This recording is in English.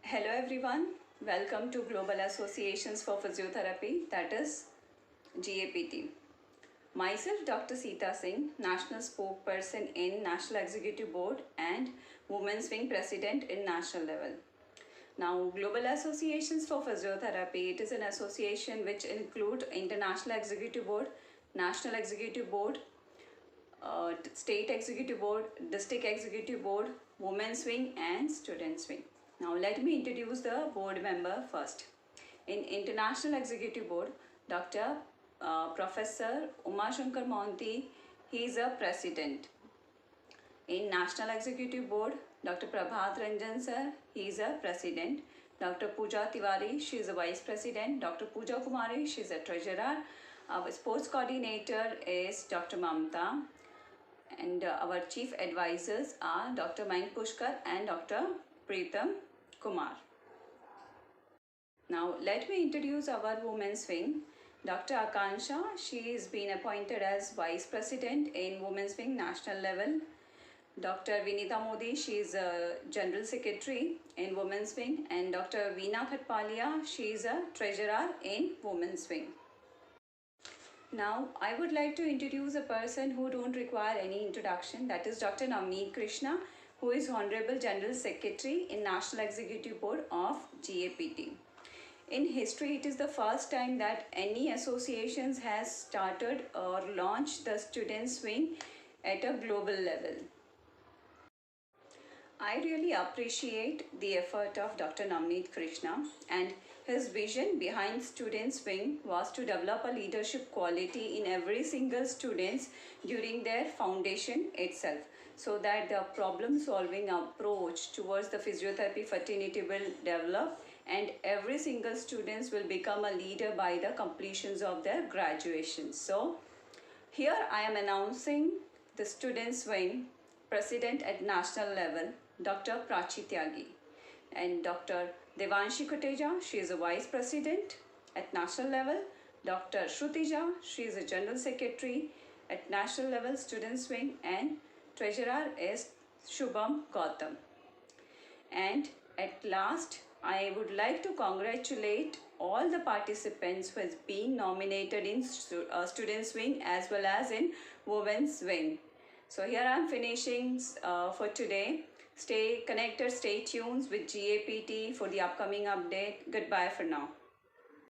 Hello everyone, welcome to Global Associations for Physiotherapy, that is GAPT. Myself Dr. Seeta Singh, National Spokesperson in National Executive Board and Women's Wing President in National level. Now, Global Associations for Physiotherapy, it is an association which include International Executive Board, National Executive Board, State Executive Board, District Executive Board, Women's Wing and Students Wing. Now let me introduce the board member first. In International Executive Board, Dr. Professor Uma Shankar Mohanty, he is a president. In National Executive Board, Dr. Prabhat Ranjan sir, he is a president. Dr. Pooja Tiwari, she is a vice president. Dr. Pooja Kumari, she is a treasurer. Our sports coordinator is Dr. Mamta. And our chief advisors are Dr. Mayank Pushkar and Dr. Preetam Kumar. Now let me introduce our women's wing. Dr. Akansha, she is been appointed as vice president in women's wing national level. Dr. Vinita Modi, she is a general secretary in women's wing, and Dr. Veena Khatpalia, she is a treasurer in women's wing. Now, I would like to introduce a person who don't require any introduction, that is Dr. Navneet Krishna, who is Honorable General Secretary in National Executive Board of GAPT. In history, it is the first time that any associations has started or launched the students' wing at a global level. I really appreciate the effort of Dr. Navneet Krishna, and his vision behind Students Wing was to develop a leadership quality in every single students during their foundation itself, so that the problem solving approach towards the physiotherapy fraternity will develop and every single students will become a leader by the completions of their graduation. So here I am announcing the Students Wing President at national level, Dr. Prachi Tyagi, and Dr. Devanshi Koteja, she is a Vice President at national level. Dr. Shrutija, she is a General Secretary at national level Students Wing, and Treasurer is Shubham Gautam. And at last, I would like to congratulate all the participants who has been nominated in Students Wing as well as in Women's Wing. So here I am finishing for today. Stay connected, stay tuned with GAPT for the upcoming update. Goodbye for now.